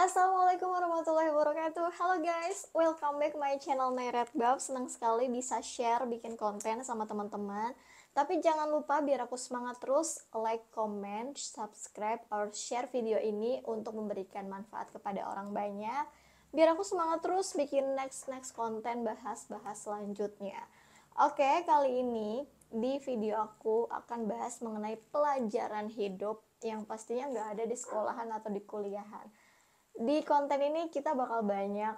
Assalamualaikum warahmatullahi wabarakatuh. Halo guys, welcome back my channel Nairetbab. Senang sekali bisa share, bikin konten sama teman-teman. Tapi jangan lupa biar aku semangat terus, like, comment, subscribe, or share video ini untuk memberikan manfaat kepada orang banyak. Biar aku semangat terus bikin next konten bahas-bahas selanjutnya. Oke, kali ini di video aku akan bahas mengenai pelajaran hidup yang pastinya nggak ada di sekolahan atau di kuliahan. Di konten ini kita bakal banyak,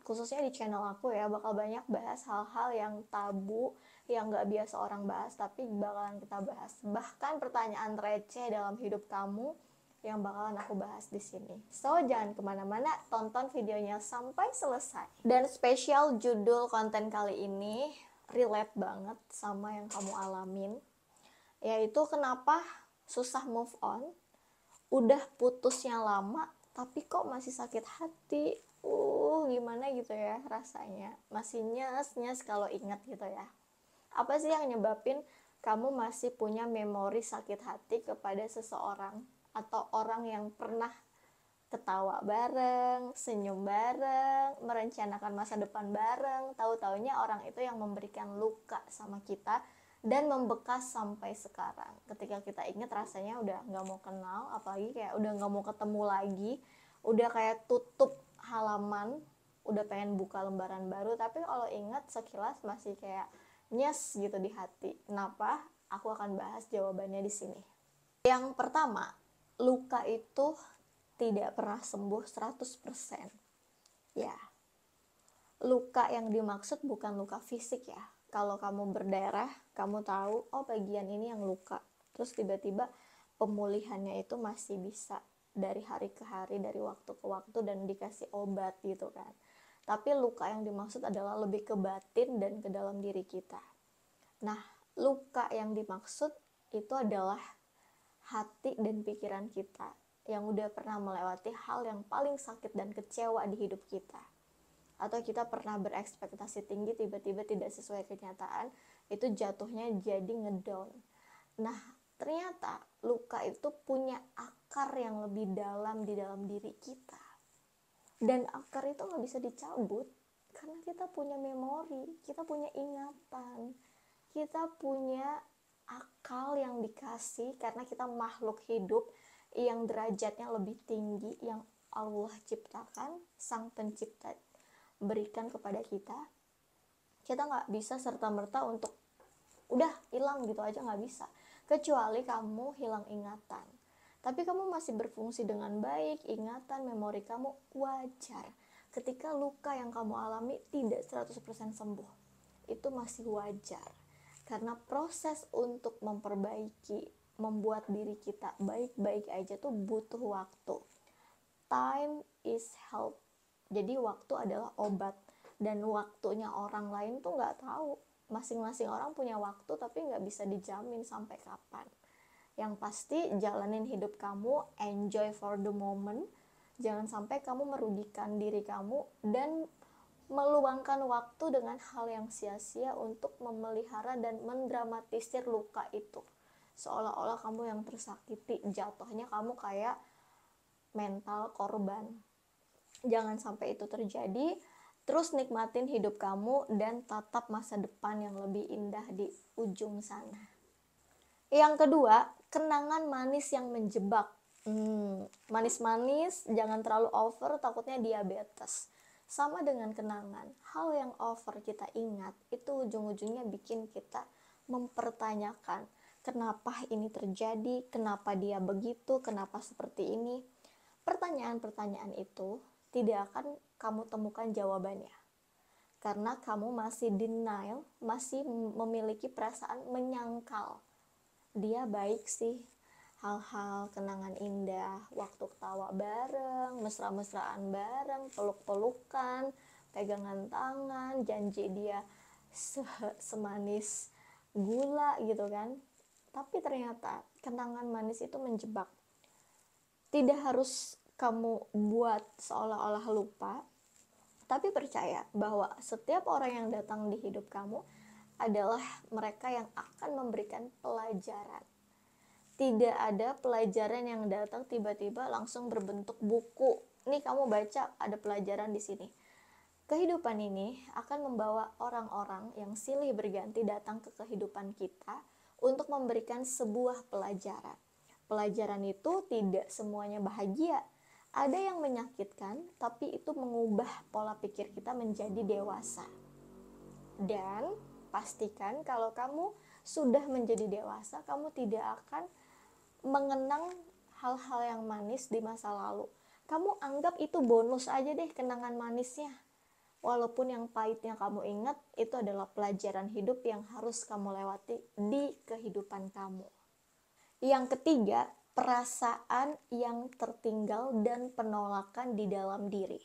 khususnya di channel aku ya, bakal banyak bahas hal-hal yang tabu, yang gak biasa orang bahas, tapi bakalan kita bahas. Bahkan pertanyaan receh dalam hidup kamu yang bakalan aku bahas di sini. So, jangan kemana-mana, tonton videonya sampai selesai. Dan spesial judul konten kali ini relate banget sama yang kamu alamin, yaitu kenapa susah move on, udah putusnya lama tapi kok masih sakit hati. Gimana gitu ya rasanya, masih nyes kalau ingat gitu ya. Apa sih yang nyebabin kamu masih punya memori sakit hati kepada seseorang atau orang yang pernah ketawa bareng, senyum bareng, merencanakan masa depan bareng, tahu-taunya orang itu yang memberikan luka sama kita dan membekas sampai sekarang. Ketika kita ingat rasanya udah nggak mau kenal, apalagi kayak udah nggak mau ketemu lagi, udah kayak tutup halaman, udah pengen buka lembaran baru, tapi kalau ingat sekilas masih kayak nyes gitu di hati. Kenapa? Aku akan bahas jawabannya di sini. Yang pertama, luka itu tidak pernah sembuh 100%. Ya, luka yang dimaksud bukan luka fisik ya. Kalau kamu berdarah, kamu tahu, oh bagian ini yang luka. Terus tiba-tiba pemulihannya itu masih bisa dari hari ke hari, dari waktu ke waktu, dan dikasih obat gitu kan. Tapi luka yang dimaksud adalah lebih ke batin dan ke dalam diri kita. Nah, luka yang dimaksud itu adalah hati dan pikiran kita yang udah pernah melewati hal yang paling sakit dan kecewa di hidup kita. Atau kita pernah berekspektasi tinggi, tiba-tiba tidak sesuai kenyataan, itu jatuhnya jadi ngedown. Nah, ternyata luka itu punya akar yang lebih dalam di dalam diri kita. Dan akar itu gak bisa dicabut, karena kita punya memori, kita punya ingatan, kita punya akal yang dikasih karena kita makhluk hidup yang derajatnya lebih tinggi, yang Allah ciptakan, sang pencipta berikan kepada kita. Kita nggak bisa serta-merta untuk udah hilang gitu aja, nggak bisa, kecuali kamu hilang ingatan tapi kamu masih berfungsi dengan baik, ingatan, memori kamu wajar. Ketika luka yang kamu alami tidak 100% sembuh, itu masih wajar, karena proses untuk memperbaiki, membuat diri kita baik-baik aja tuh butuh waktu. Time is help. Jadi waktu adalah obat, dan waktunya orang lain tuh nggak tahu. Masing-masing orang punya waktu, tapi nggak bisa dijamin sampai kapan. Yang pasti jalanin hidup kamu, enjoy for the moment. Jangan sampai kamu merugikan diri kamu dan meluangkan waktu dengan hal yang sia-sia untuk memelihara dan mendramatisir luka itu. Seolah-olah kamu yang tersakiti, jatuhnya kamu kayak mental korban. Jangan sampai itu terjadi. Terus nikmatin hidup kamu dan tatap masa depan yang lebih indah di ujung sana. Yang kedua, kenangan manis yang menjebak. Manis-manis, jangan terlalu over, takutnya diabetes. Sama dengan kenangan, hal yang over kita ingat, itu ujung-ujungnya bikin kita mempertanyakan, kenapa ini terjadi, kenapa dia begitu, kenapa seperti ini. Pertanyaan-pertanyaan itu tidak akan kamu temukan jawabannya. Karena kamu masih denial, masih memiliki perasaan menyangkal. Dia baik sih, hal-hal kenangan indah, waktu ketawa bareng, mesra-mesraan bareng, peluk-pelukan, pegangan tangan, janji dia semanis gula gitu kan. Tapi ternyata kenangan manis itu menjebak. Tidak harus kamu buat seolah-olah lupa, tapi percaya bahwa setiap orang yang datang di hidup kamu adalah mereka yang akan memberikan pelajaran. Tidak ada pelajaran yang datang tiba-tiba langsung berbentuk buku nih kamu baca ada pelajaran di sini. Kehidupan ini akan membawa orang-orang yang silih berganti datang ke kehidupan kita untuk memberikan sebuah pelajaran. Pelajaran itu tidak semuanya bahagia. Ada yang menyakitkan, tapi itu mengubah pola pikir kita menjadi dewasa. Dan pastikan kalau kamu sudah menjadi dewasa, kamu tidak akan mengenang hal-hal yang manis di masa lalu. Kamu anggap itu bonus aja deh, kenangan manisnya. Walaupun yang pahitnya kamu ingat, itu adalah pelajaran hidup yang harus kamu lewati di kehidupan kamu. Yang ketiga, perasaan yang tertinggal dan penolakan di dalam diri.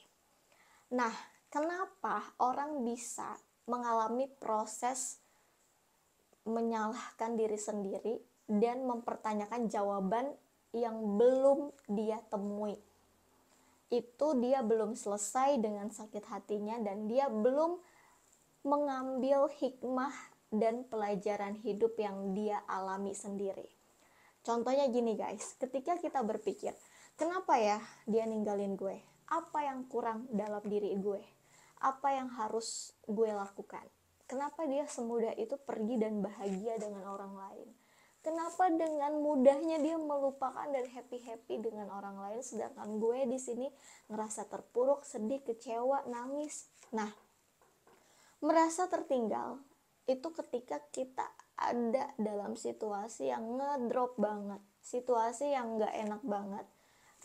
Nah, kenapa orang bisa mengalami proses menyalahkan diri sendiri dan mempertanyakan jawaban yang belum dia temui? Itu dia belum selesai dengan sakit hatinya dan dia belum mengambil hikmah dan pelajaran hidup yang dia alami sendiri. Contohnya gini guys, ketika kita berpikir, kenapa ya dia ninggalin gue? Apa yang kurang dalam diri gue? Apa yang harus gue lakukan? Kenapa dia semudah itu pergi dan bahagia dengan orang lain? Kenapa dengan mudahnya dia melupakan dan happy-happy dengan orang lain, sedangkan gue di sini ngerasa terpuruk, sedih, kecewa, nangis. Nah, merasa tertinggal itu ketika kita ada dalam situasi yang ngedrop banget, situasi yang gak enak banget,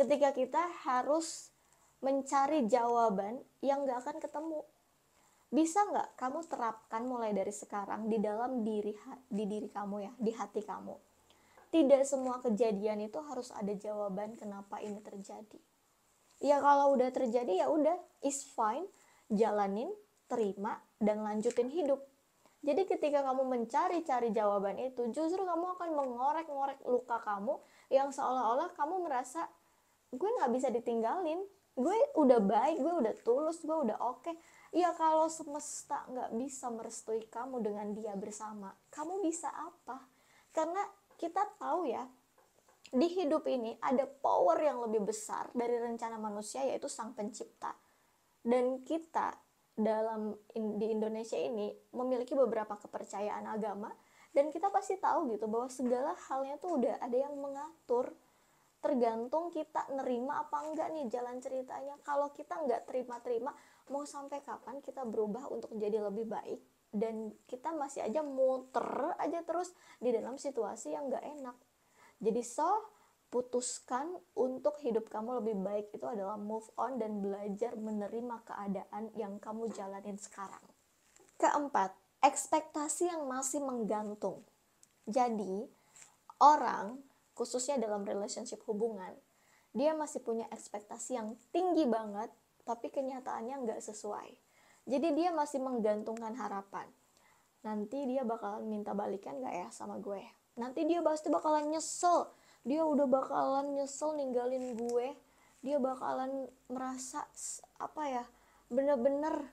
ketika kita harus mencari jawaban yang gak akan ketemu. Bisa nggak kamu terapkan mulai dari sekarang di dalam diri kamu ya, di hati kamu? Tidak semua kejadian itu harus ada jawaban kenapa ini terjadi. Ya kalau udah terjadi ya udah, is fine, jalanin, terima dan lanjutin hidup. Jadi ketika kamu mencari-cari jawaban itu, justru kamu akan mengorek-ngorek luka kamu yang seolah-olah kamu merasa gue nggak bisa ditinggalin, gue udah baik, gue udah tulus, gue udah oke. Ya kalau semesta nggak bisa merestui kamu dengan dia bersama, kamu bisa apa? Karena kita tahu ya, di hidup ini ada power yang lebih besar dari rencana manusia, yaitu Sang Pencipta. Dan kita di Indonesia ini memiliki beberapa kepercayaan agama, dan kita pasti tahu gitu bahwa segala halnya tuh udah ada yang mengatur. Tergantung kita nerima apa enggak nih jalan ceritanya. Kalau kita nggak terima-terima, mau sampai kapan kita berubah untuk jadi lebih baik, dan kita masih aja muter aja terus di dalam situasi yang nggak enak. Jadi putuskan untuk hidup kamu lebih baik itu adalah move on dan belajar menerima keadaan yang kamu jalanin sekarang. Keempat, ekspektasi yang masih menggantung. Jadi orang, khususnya dalam relationship hubungan, dia masih punya ekspektasi yang tinggi banget, tapi kenyataannya nggak sesuai. Jadi dia masih menggantungkan harapan. Nanti dia bakalan minta balikan nggak ya sama gue? Nanti dia pasti bakalan nyesel. Dia udah bakalan nyesel ninggalin gue. Dia bakalan merasa bener-bener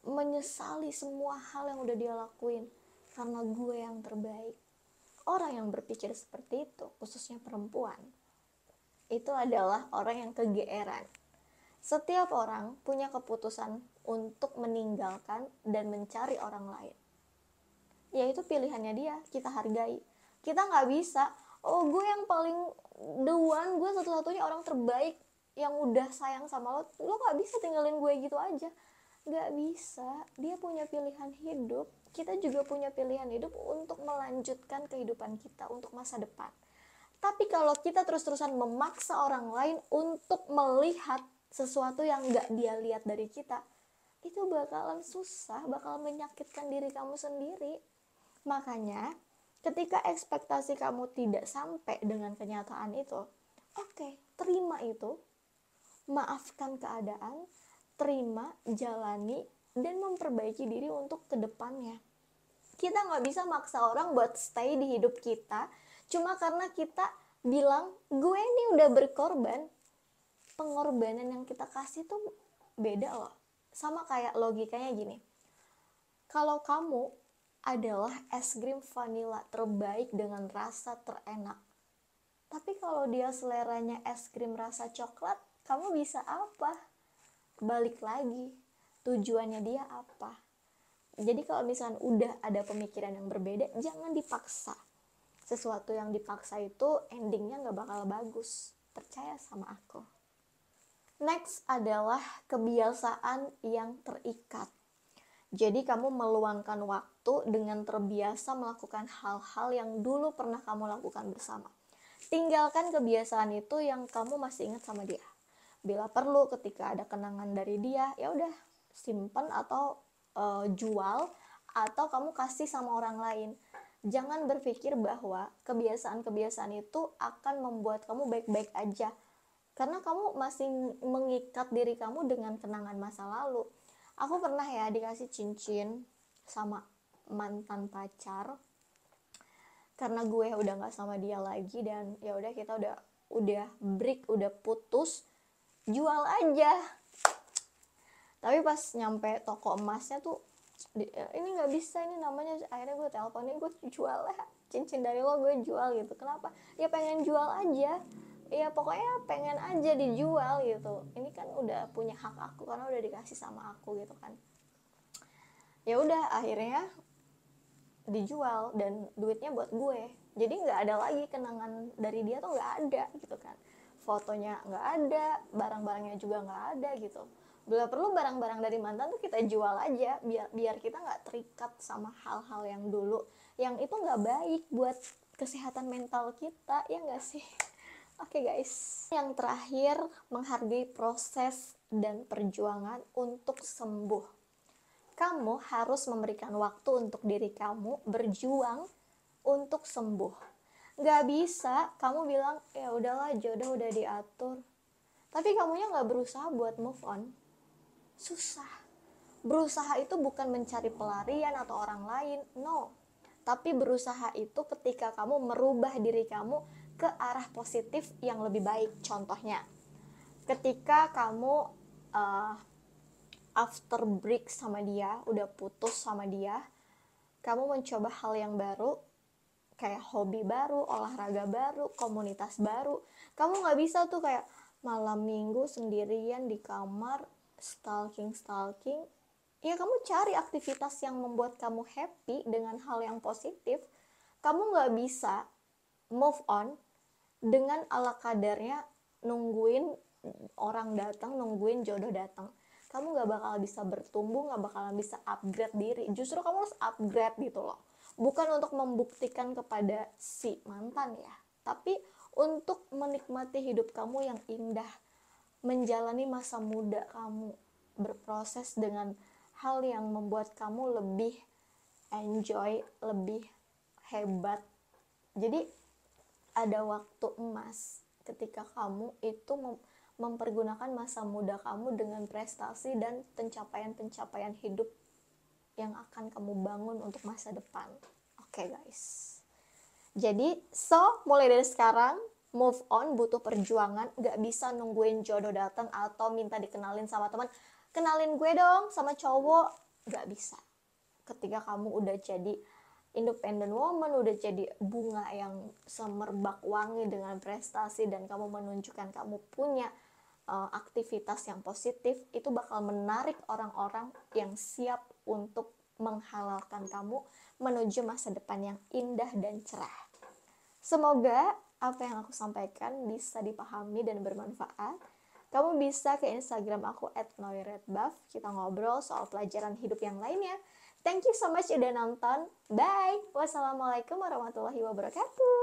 menyesali semua hal yang udah dia lakuin karena gue yang terbaik. Orang yang berpikir seperti itu, khususnya perempuan, itu adalah orang yang kegeeran. Setiap orang punya keputusan untuk meninggalkan dan mencari orang lain. Yaitu pilihannya dia, kita hargai. Kita nggak bisa, oh gue yang paling the one, gue satu-satunya orang terbaik yang udah sayang sama lo nggak bisa tinggalin gue gitu aja. Nggak bisa, dia punya pilihan hidup, kita juga punya pilihan hidup untuk melanjutkan kehidupan kita untuk masa depan. Tapi kalau kita terus-terusan memaksa orang lain untuk melihat sesuatu yang nggak dia lihat dari kita, itu bakalan susah, bakalan menyakitkan diri kamu sendiri. Makanya ketika ekspektasi kamu tidak sampai dengan kenyataan itu, oke, terima itu, maafkan keadaan, terima, jalani, dan memperbaiki diri untuk kedepannya. Kita nggak bisa maksa orang buat stay di hidup kita cuma karena kita bilang gue ini udah berkorban. Pengorbanan yang kita kasih tuh beda loh. Sama kayak logikanya gini, kalau kamu adalah es krim vanilla terbaik dengan rasa terenak, tapi kalau dia seleranya es krim rasa coklat, kamu bisa apa? Balik lagi, tujuannya dia apa? Jadi kalau misalnya udah ada pemikiran yang berbeda, jangan dipaksa. Sesuatu yang dipaksa itu endingnya gak bakal bagus. Percaya sama aku. Next adalah kebiasaan yang terikat. Jadi kamu meluangkan waktu dengan terbiasa melakukan hal-hal yang dulu pernah kamu lakukan bersama. Tinggalkan kebiasaan itu yang kamu masih ingat sama dia. Bila perlu ketika ada kenangan dari dia, ya udah simpen atau jual, atau kamu kasih sama orang lain. Jangan berpikir bahwa kebiasaan-kebiasaan itu akan membuat kamu baik-baik aja, karena kamu masih mengikat diri kamu dengan kenangan masa lalu. Aku pernah ya dikasih cincin sama mantan pacar, karena gue udah nggak sama dia lagi, dan ya udah kita udah break, udah putus, jual aja. Tapi pas nyampe toko emasnya tuh, ini nggak bisa, ini namanya, akhirnya gue teleponin, gue jual lah cincin dari lo, gue jual gitu. Kenapa? Ya pengen jual aja, ya pokoknya pengen aja dijual gitu. Ini kan udah punya hak aku karena udah dikasih sama aku gitu kan. Ya udah akhirnya dijual dan duitnya buat gue. Jadi nggak ada lagi kenangan dari dia tuh, nggak ada gitu kan. Fotonya nggak ada, barang-barangnya juga nggak ada gitu. Bila perlu barang-barang dari mantan tuh kita jual aja, biar kita nggak terikat sama hal-hal yang dulu, yang itu nggak baik buat kesehatan mental kita, ya nggak sih? Oke guys, yang terakhir, menghargai proses dan perjuangan untuk sembuh. Kamu harus memberikan waktu untuk diri kamu berjuang untuk sembuh. Gak bisa kamu bilang ya udahlah, jodoh udah diatur, tapi kamunya gak berusaha buat move on. Susah. Berusaha itu bukan mencari pelarian atau orang lain, no. Tapi berusaha itu ketika kamu merubah diri kamu ke arah positif yang lebih baik. Contohnya, ketika kamu after break sama dia, udah putus sama dia, kamu mencoba hal yang baru, kayak hobi baru, olahraga baru, komunitas baru. Kamu gak bisa tuh kayak malam minggu sendirian di kamar stalking. Ya kamu cari aktivitas yang membuat kamu happy dengan hal yang positif. Kamu gak bisa move on dengan ala kadarnya nungguin orang datang, nungguin jodoh datang. Kamu gak bakal bisa bertumbuh, gak bakalan bisa upgrade diri. Justru kamu harus upgrade gitu loh. Bukan untuk membuktikan kepada si mantan ya, tapi untuk menikmati hidup kamu yang indah, menjalani masa muda kamu, berproses dengan hal yang membuat kamu lebih enjoy, lebih hebat. Jadi ada waktu emas ketika kamu itu mempergunakan masa muda kamu dengan prestasi dan pencapaian-pencapaian hidup yang akan kamu bangun untuk masa depan. Oke guys, jadi mulai dari sekarang move on butuh perjuangan. Gak bisa nungguin jodoh datang atau minta dikenalin sama teman, kenalin gue dong sama cowok. Gak bisa. Ketika kamu udah jadi independent woman, udah jadi bunga yang semerbak wangi dengan prestasi, dan kamu menunjukkan kamu punya aktivitas yang positif, itu bakal menarik orang-orang yang siap untuk menghalalkan kamu menuju masa depan yang indah dan cerah. Semoga apa yang aku sampaikan bisa dipahami dan bermanfaat. Kamu bisa ke Instagram aku @noiredbuff. Kita ngobrol soal pelajaran hidup yang lainnya. Thank you so much udah nonton. Bye. Wassalamualaikum warahmatullahi wabarakatuh.